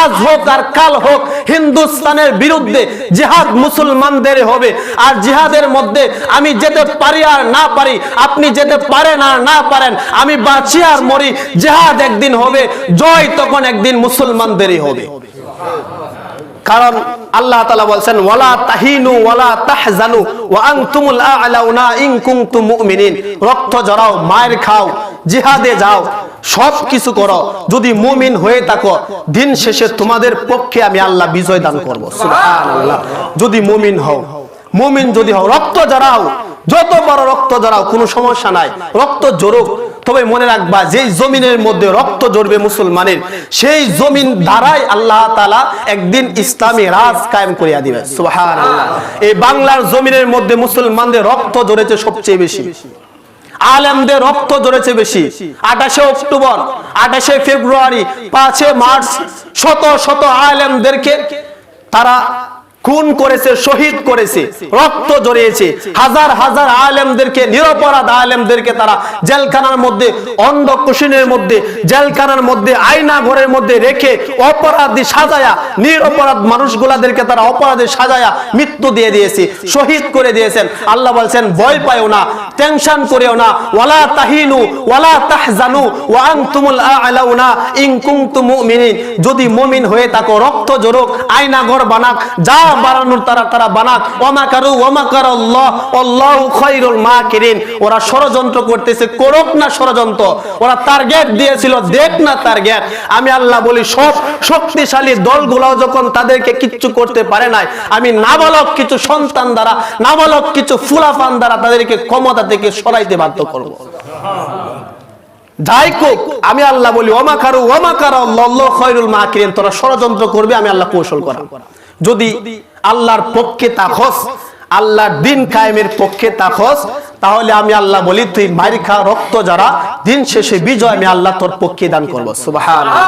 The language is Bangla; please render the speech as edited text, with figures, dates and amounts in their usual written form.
আজ হোক আর কাল হোক হিন্দুস্তানের বিরুদ্ধে জিহাদ মুসলমানদের হবে। আর জিহাদের মধ্যে আমি যেতে পারি আর না পারি, আপনি যেতে পারেন আর না পারেন, আমি বাঁচি আর মরি, জিহাদ একদিন হবে, জয় তখন একদিন মুসলমানদেরই হবে। কারণ আল্লাহ তাআলা বলেন ওয়ালা তাহিনু ওয়ালা তাহজানু ওয়া আনতুমুল আ'লাউনা ইন কুনতুম মুমিনিন। রক্ত জড়াও, মায়ের খাও, জিহাদে যাও, সব কিছু করো, যদি মুমিন হয়ে থাকো দিন শেষে তোমাদের পক্ষে আমি আল্লাহ বিজয় দান করব। সুবহানাল্লাহ। যদি মুমিন হও, মুমিন যদি হও, রক্ত জড়াও, যত বড় রক্ত জড়াও, কোনো সমস্যা নাই, রক্ত জড়ুক। তবে মনে রাখবা, যেই জমিনের মধ্যে রক্ত জড়বে মুসলমানের, সেই জমিন দ্বারাই আল্লাহ তাআলা একদিন ইসলামী রাজ কায়েম করিয়া দিবে। সুবহানাল্লাহ। এই বাংলার জমিনের মধ্যে মুসলমানদের রক্ত ঝরেছে সবচেয়ে বেশি, আলেমদের রক্ত ঝরেছে বেশি। 28 অক্টোবর, 28 ফেব্রুয়ারি, 5 মার্চ শত শত আলেমদেরকে তারা খুন করেছে, শহীদ করেছে, রক্ত ঝরিয়েছে। হাজার হাজার আলেমদেরকে, নিরপরাধ আলেমদেরকে তারা জেলখানার মধ্যে, অন্ধকুশিনের মধ্যে, জেলখানার মধ্যে, আয়না ঘরের মধ্যে রেখে অপরাধী সাজায়া, নিরপরাধ মানুষগুলাদেরকে তারা অপরাধী সাজায়া মৃত্যু দিয়ে দিয়েছে, শহীদ করে দিয়েছেন। আল্লাহ বলছেন ভয় পাইও না, টেনশন করিও না, ওয়ালা তাহিনু ওয়ালা তাহজানু ওয়া আনতুমুল আ'লাউনা ইন কুনতুম মুমিনিন। যদি মুমিন হয়ে থাকো, রক্ত ঝরুক, আয়না ঘর বানাক, যা বানানোর তারা বানাক, ওয়ামাকারু ওয়ামাকারাল্লাহ আল্লাহু খায়রুল মাকিরিন। ওরা ষড়যন্ত্র করতেছে, করুক না ষড়যন্ত্র, ওরা টার্গেট দিয়েছিল, দেখ না টার্গেট। আমি আল্লাহ বলি, সব শক্তিশালী দলগুলো যখন তাদেরকে কিচ্ছু করতে পারে নাই, আমি নাবালক কিছু সন্তান দ্বারা, নাবালক কিছু ফুলাফান দ্বারা তাদেরকে ক্ষমতা থেকে সরাইতে বাধ্য করব। যাই কোক, আমি আল্লাহ বলি ওয়ামাকারু ওয়ামাকারাল্লাহু আল্লাহু খায়রুল মাকিরিন। তোরা ষড়যন্ত্র করবে, আমি আল্লাহ কৌশল করা। যদি আল্লাহর পক্ষে তাকস, আল্লাহর দিন কায়েমের পক্ষে তাকস, তাহলে আমি আল্লাহ বলি তুই মাইর খা, রক্ত যারা, দিন শেষে বিজয় আমি আল্লাহ তোর পক্ষে দান করব। সুবহানাল্লাহ।